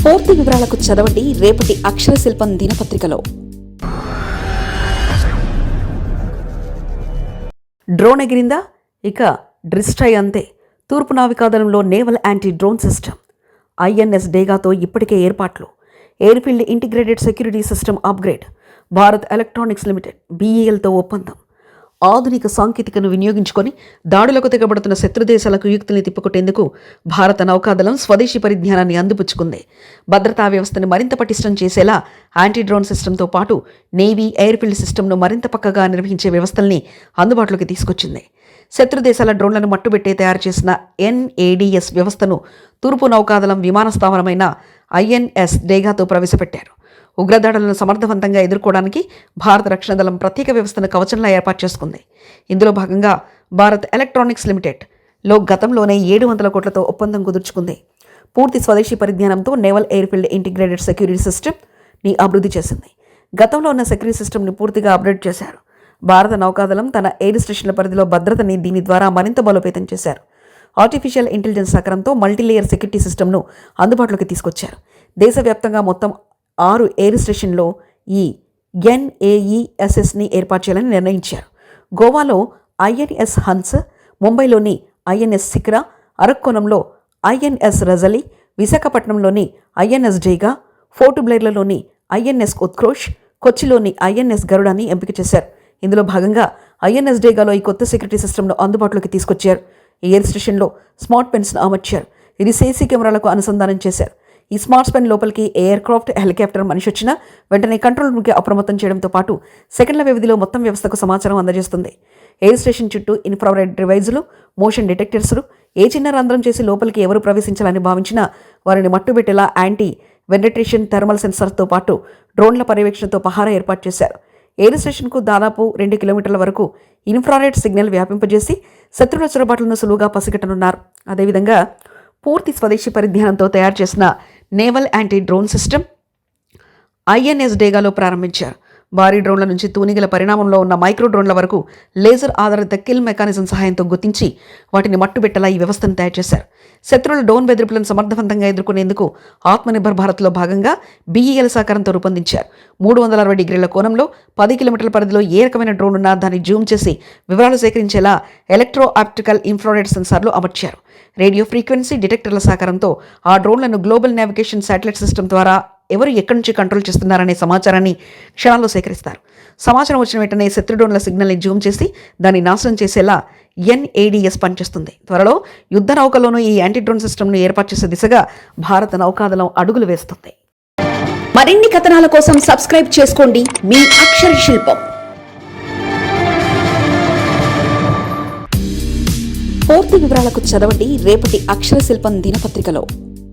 పూర్తి వివరాలకు చదవండి రేపటి అక్షర శిల్పం దినపత్రికలో. డ్రోన్ ఎగిరిందా, ఇక డ్రిస్ట్రై అంతే. తూర్పు నావికాదళంలో naval anti drone system INS డేగాతో ఇప్పటికే ఏర్పాట్లు. Airfield integrated security system upgrade. Bharat electronics limited బీఈఎల్తో ఒప్పందం. ఆధునిక సాంకేతికను వినియోగించుకొని దాడులకు తెగబడుతున్న శత్రుదేశాలకు యుక్తుల్ని తిప్పుకొట్టేందుకు భారత నౌకాదళం స్వదేశీ పరిజ్ఞానాన్ని అందిపుచ్చుకుంది. భద్రతా వ్యవస్థను మరింత పటిష్టం చేసేలా యాంటీ డ్రోన్ సిస్టమ్తో పాటు నేవీ ఎయిర్ఫీల్డ్ సిస్టమ్ను మరింత పక్కగా నిర్వహించే వ్యవస్థల్ని అందుబాటులోకి తీసుకొచ్చింది. శత్రుదేశాల డ్రోన్లను మట్టుబెట్టే తయారు చేసిన ఎన్ఏడిఎస్ వ్యవస్థను తూర్పు నౌకాదళం విమానస్థావరమైన ఐఎన్ఎస్ డేగాతో ప్రవేశపెట్టారు. ఉగ్రదాడులను సమర్థవంతంగా ఎదుర్కోవడానికి భారత రక్షణ దళం ప్రత్యేక వ్యవస్థను కవచంలా ఏర్పాటు చేసుకుంది. ఇందులో భాగంగా భారత్ ఎలక్ట్రానిక్స్ లిమిటెడ్లో గతంలోనే 700 కోట్లతో ఒప్పందం కుదుర్చుకుంది. పూర్తి స్వదేశీ పరిజ్ఞానంతో నేవల్ ఎయిర్ఫీల్డ్ ఇంటిగ్రేటెడ్ సెక్యూరిటీ సిస్టమ్ని అభివృద్ధి చేసింది. గతంలో ఉన్న సెక్యూరిటీ సిస్టమ్ని పూర్తిగా అప్గ్రేడ్ చేశారు. భారత నౌకాదళం తన ఎయిర్ స్టేషన్ల పరిధిలో భద్రతని దీని ద్వారా మరింత బలోపేతం చేశారు. ఆర్టిఫిషియల్ ఇంటెలిజెన్స్ సహకారంతో మల్టీలేయర్ సెక్యూరిటీ సిస్టమ్ను అందుబాటులోకి తీసుకొచ్చారు. దేశవ్యాప్తంగా మొత్తం 6 ఎయిర్ స్టేషన్లో ఈ ఎన్ఏఈఎస్ఎస్ని ఏర్పాటు చేయాలని నిర్ణయించారు. గోవాలో ఐఎన్ఎస్ హన్స్, ముంబైలోని ఐఎన్ఎస్ సిక్రా, అరక్కోణంలో ఐఎన్ఎస్ రజలి, విశాఖపట్నంలోని ఐఎన్ఎస్ డేగా, ఫోర్ట్ బ్లెయిర్లలోని ఐఎన్ఎస్ ఉత్క్రోష్, కొచ్చిలోని ఐఎన్ఎస్ గరుడాని ఎంపిక చేశారు. ఇందులో భాగంగా ఐఎన్ఎస్ డేగాలో ఈ కొత్త సెక్యూరిటీ సిస్టమ్ను అందుబాటులోకి తీసుకొచ్చారు. ఈ ఎయిర్ స్టేషన్లో స్మార్ట్ పెన్స్ను అమర్చారు. ఇది సీసీ కెమెరాలకు అనుసంధానం చేశారు. ఈ స్మార్ట్ పెన్ లోపలికి ఎయిర్ క్రాఫ్ట్, హెలికాప్టర్ మనిషి వచ్చినా వెంటనే కంట్రోల్ రూమ్కి అప్రమత్తం చేయడంతో పాటు సెకండ్ల వ్యవధిలో మొత్తం వ్యవస్థకు సమాచారం అందజేస్తుంది. ఎయిర్ స్టేషన్ చుట్టూ ఇన్ఫ్రారెడ్ డివైజులు, మోషన్ డిటెక్టర్స్లు, ఏ చిన్న రంధ్రం చేసి లోపలికి ఎవరు ప్రవేశించాలని భావించినా వారిని మట్టుబెట్టేలా యాంటీ వెంటిలేషన్ థర్మల్ సెన్సార్తో పాటు డ్రోన్ల పర్యవేక్షణతో పహారా ఏర్పాటు చేశారు. ఎయిర్ స్టేషన్కు దాదాపు 2 కిలోమీటర్ల వరకు ఇన్ఫ్రారెడ్ సిగ్నల్ వ్యాపింపజేసి శత్రువుల చొరబాట్లను సులువుగా పసిగట్టనున్నారు. అదేవిధంగా పూర్తి స్వదేశీ పరిజ్ఞానంతో తయారు చేసిన naval anti drone system INS డేగాలో ప్రారంభించారు. భారీ డ్రోన్ల నుంచి తూనిగల పరిణామంలో ఉన్న మైక్రో డ్రోన్ల వరకు లేజర్ ఆధారిత కిల్ మెకానిజం సహాయంతో గుర్తించి వాటిని మట్టుబెట్టేలా ఈ వ్యవస్థను తయారు చేశారు. శత్రువుల డ్రోన్ బెదిరింపులను సమర్థవంతంగా ఎదుర్కొనేందుకు ఆత్మనిర్భర్ భారత్లో భాగంగా బీఈఎల్ సహకారంతో రూపొందించారు. 360 డిగ్రీల కోణంలో 10 కిలోమీటర్ల పరిధిలో ఏ రకమైన డ్రోన్ ఉన్నా దాన్ని జూమ్ చేసి వివరాలు సేకరించేలా ఎలక్ట్రో ఆప్టికల్ ఇన్ఫ్రారెడ్ సెన్సార్లు అమర్చారు. రేడియో ఫ్రీక్వెన్సీ డిటెక్టర్ల సహకారంతో ఆ డ్రోన్లను గ్లోబల్ నావిగేషన్ శాటిలైట్ సిస్టమ్ ద్వారా ఎవరు ఎక్కడి నుంచి కంట్రోల్ చేస్తున్నారనే సమాచారాన్ని క్షణాల్లో సేకరిస్తారు. సమాచారం వచ్చిన వెంటనే శత్రు డ్రోన్ల సిగ్నల్ని జూమ్ చేసి దాన్ని నాశనం చేసేలా ఎన్ఏడిఎస్ పనిచేస్తుంది. త్వరలో యుద్ధ నౌకలోనూ ఈ యాంటీ డ్రోన్ సిస్టమ్ను ఏర్పాటు చేసే దిశగా భారత నౌకాదళం అడుగులు వేస్తుంది. మరిన్ని కథనాల కోసం సబ్స్క్రైబ్ చేసుకోండి మీ అక్షర శిల్పం. పూర్తి వివరాలకు చదవండి రేపటి అక్షర శిల్పం దినపత్రికలో.